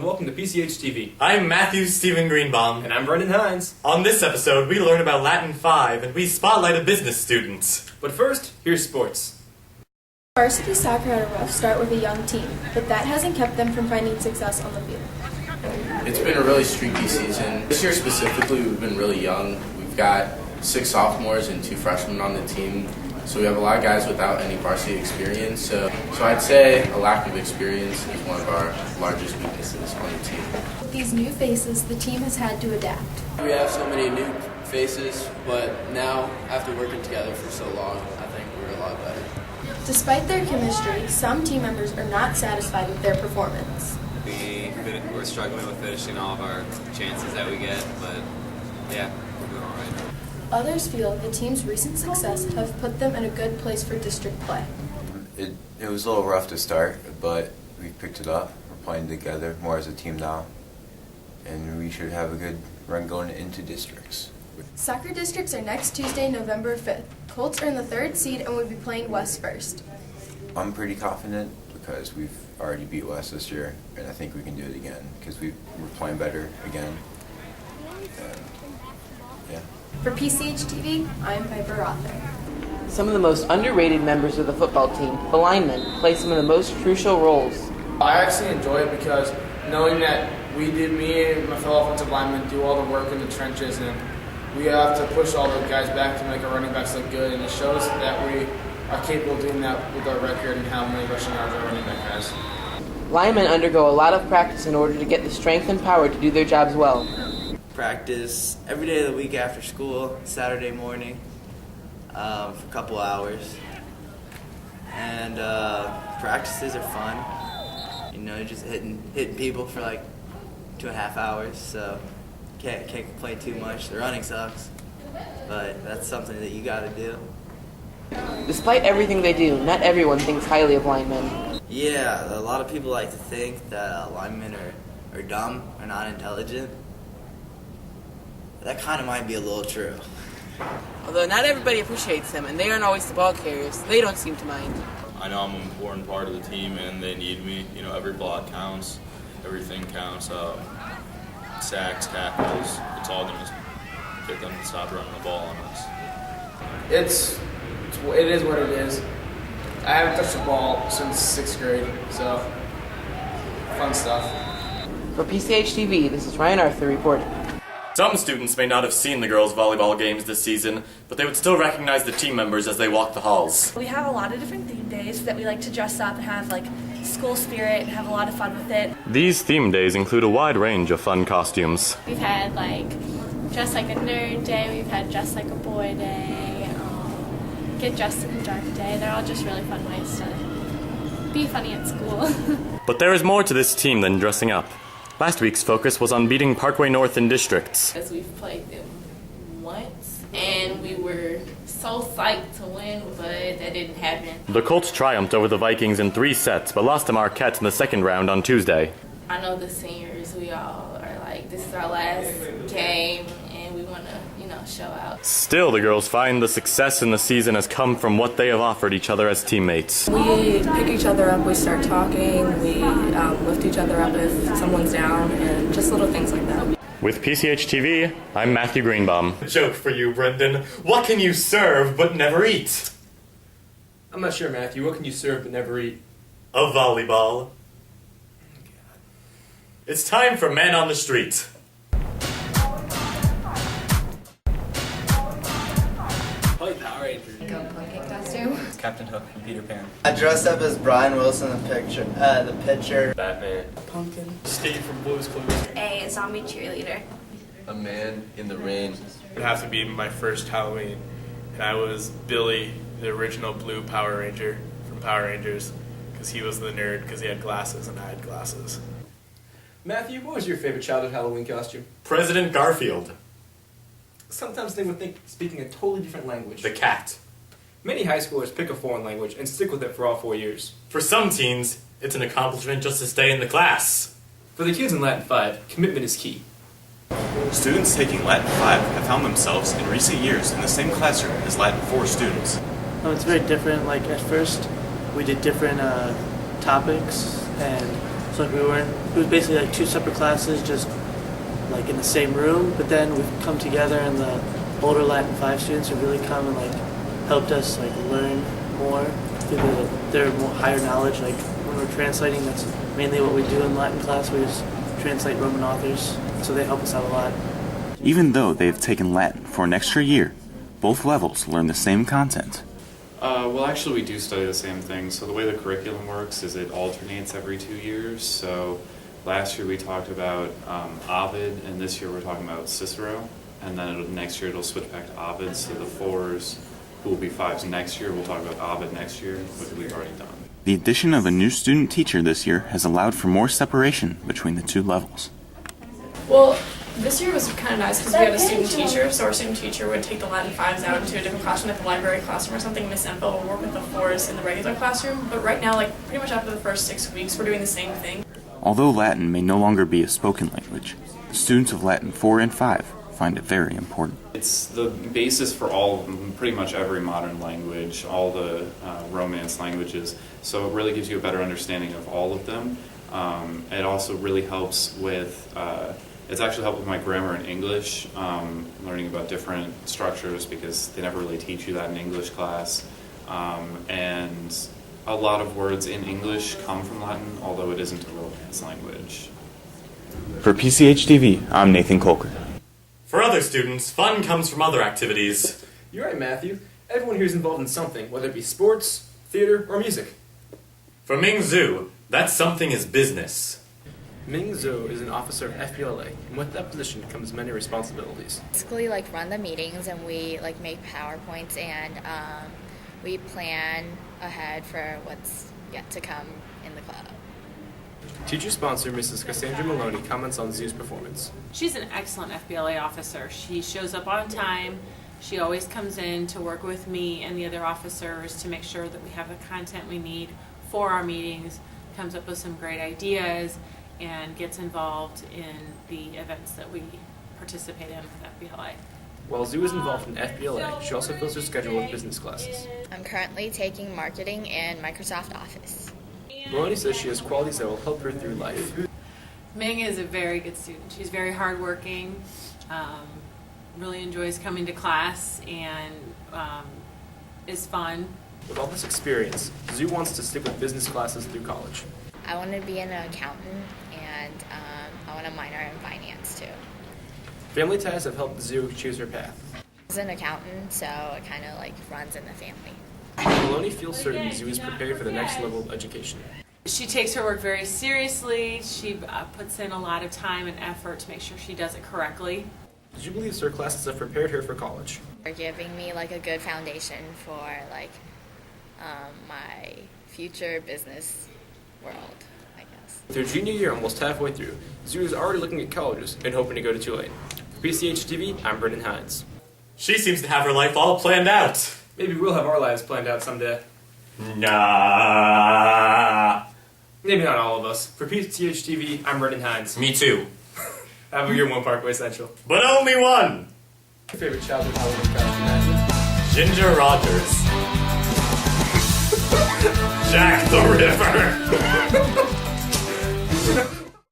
welcome to PCHtv. I'm Matthew Stephen Greenbaum. And I'm Brendan Hines. On this episode, we learn about Latin 5 and we spotlight a business student. But first, here's sports. Varsity soccer had a rough start with a young team, but that hasn't kept them from finding success on the field. It's been a really streaky season. This year specifically, we've been really young. We've got 6 sophomores and 2 freshmen on the team. So we have a lot of guys without any varsity experience. So I'd say a lack of experience is one of our largest weaknesses on the team. With these new faces, the team has had to adapt. We have so many new faces, but now, after working together for so long, I think we're a lot better. Despite their chemistry, some team members are not satisfied with their performance. We're struggling with finishing all of our chances that we get, but yeah, we're doing all right. Others feel the team's recent success have put them in a good place for district play. It was a little rough to start, but we picked it up. We're playing together more as a team now, and we should have a good run going into districts. Soccer districts are next Tuesday, November 5th. Colts are in the 3rd seed and will be playing West first. I'm pretty confident because we've already beat West this year, and I think we can do it again because we're playing better again. And, yeah. For PCHtv, I'm Piper Rother. Some of the most underrated members of the football team, the linemen, play some of the most crucial roles. I actually enjoy it because knowing that me and my fellow offensive linemen do all the work in the trenches, and we have to push all the guys back to make our running backs look good, and it shows that we are capable of doing that with our record and how many rushing yards our running back has. Linemen undergo a lot of practice in order to get the strength and power to do their jobs well. Practice every day of the week after school, Saturday morning, for a couple hours. And practices are fun. You know, just hitting people for like 2.5 hours, so can't complain too much. The running sucks, but that's something that you gotta do. Despite everything they do, not everyone thinks highly of linemen. Yeah, a lot of people like to think that linemen are dumb or not intelligent. That kind of might be a little true. Although not everybody appreciates them, and they aren't always the ball carriers, they don't seem to mind. I know I'm an important part of the team, and they need me. You know, every block counts, everything counts. Sacks, tackles, it's all going to get them to stop running the ball on us. It is what it is. I haven't touched the ball since 6th grade, so fun stuff. For PCHtv, this is Ryan Arthur reporting. Some students may not have seen the girls' volleyball games this season, but they would still recognize the team members as they walk the halls. We have a lot of different theme days that we like to dress up and have like school spirit and have a lot of fun with it. These theme days include a wide range of fun costumes. We've had like dress like a nerd day, we've had dress like a boy day, get dressed in the dark day. They're all just really fun ways to be funny at school. But there is more to this team than dressing up. Last week's focus was on beating Parkway North in districts. Because we've played them once, and we were so psyched to win, but that didn't happen. The Colts triumphed over the Vikings in 3 sets, but lost to Marquette in the second round on Tuesday. I know the seniors, we all are like, this is our last game, and we want to, show out. Still, the girls find the success in the season has come from what they have offered each other as teammates. We pick each other up, we start talking, we lift each other up if someone's down, and just little things like that. With PCHtv, I'm Matthew Greenbaum. A joke for you, Brendan. What can you serve but never eat? I'm not sure, Matthew. What can you serve but never eat? A volleyball. It's time for Men on the Street. It's Captain Hook from Peter Pan. I dressed up as Brian Wilson, the pitcher. Batman. Pumpkin. Steve from Blue's Clues. A zombie cheerleader. A man in the rain. It would have to be my first Halloween, and I was Billy, the original blue Power Ranger from Power Rangers, because he was the nerd because he had glasses and I had glasses. Matthew, what was your favorite childhood Halloween costume? President Garfield. Sometimes they would think speaking a totally different language. The cat. Many high schoolers pick a foreign language and stick with it for all 4 years. For some teens, it's an accomplishment just to stay in the class. For the kids in Latin 5, commitment is key. Students taking Latin 5 have found themselves in recent years in the same classroom as Latin 4 students. Oh, it's very different. Like at first, we did different topics, and So like it was basically like 2 separate classes, just like in the same room. But then we've come together, and the older Latin 5 students have really come and like helped us like learn more through their more higher knowledge. Like when we're translating, that's mainly what we do in Latin class. We just translate Roman authors, so they help us out a lot. Even though they have taken Latin for an extra year, both levels learn the same content. Well, actually, we do study the same thing. So the way the curriculum works is it alternates every 2 years. So last year we talked about Ovid, and this year we're talking about Cicero. And then next year it'll switch back to Ovid. So the 4s, who will be 5s next year, we'll talk about Ovid next year, which we've already done. The addition of a new student teacher this year has allowed for more separation between the 2 levels. Well, this year was kind of nice because we had a student teacher, so our student teacher would take the Latin 5s out into a different classroom, like the library classroom or something. Miss Empo will work with the 4s in the regular classroom. But right now, like pretty much after the first 6 weeks, we're doing the same thing. Although Latin may no longer be a spoken language, the students of Latin 4 and 5 find it very important. It's the basis for pretty much every modern language, all the Romance languages. So it really gives you a better understanding of all of them. It also really helps with, it's actually helped with my grammar in English, learning about different structures because they never really teach you that in English class. And a lot of words in English come from Latin, although it isn't a Romance language. For PCHtv, I'm Nathan Colker. For other students, fun comes from other activities. You're right, Matthew. Everyone here is involved in something, whether it be sports, theater, or music. For Ming Zhu, that something is business. Ming Zhu is an officer of FBLA, and with that position comes many responsibilities. Basically, like run the meetings, and we like make PowerPoints, and we plan ahead for what's yet to come in the club. Teacher sponsor Mrs. Cassandra Maloney comments on Zhu's performance. She's an excellent FBLA officer. She shows up on time. She always comes in to work with me and the other officers to make sure that we have the content we need for our meetings, comes up with some great ideas, and gets involved in the events that we participate in with FBLA. While Zhu is involved in FBLA, she also fills her schedule with business classes. I'm currently taking marketing and Microsoft Office. Maloney says she has qualities that will help her through life. Ming is a very good student. She's very hardworking, really enjoys coming to class, and is fun. With all this experience, Zhu wants to stick with business classes through college. I want to be an accountant, and I want to minor in finance too. Family ties have helped Zhu choose her path. As an accountant, so it kind of like runs in the family. Maloney feels certain Zhu is prepared for the next level of education. She takes her work very seriously. She puts in a lot of time and effort to make sure she does it correctly. Zhu believes her classes have prepared her for college. They're giving me like a good foundation for like my future business world, I guess. With her junior year almost halfway through, Zhu is already looking at colleges and hoping to go to Tulane. For PCHtv, I'm Brendan Hines. She seems to have her life all planned out. Maybe we'll have our lives planned out someday. Nah. Maybe not all of us. For PCHtv, I'm Brendan Hines. Me too. Have a good one, Parkway Central. But only one! Your favorite childhood Halloween costume, Matthew? Ginger Rogers. Jack the Ripper.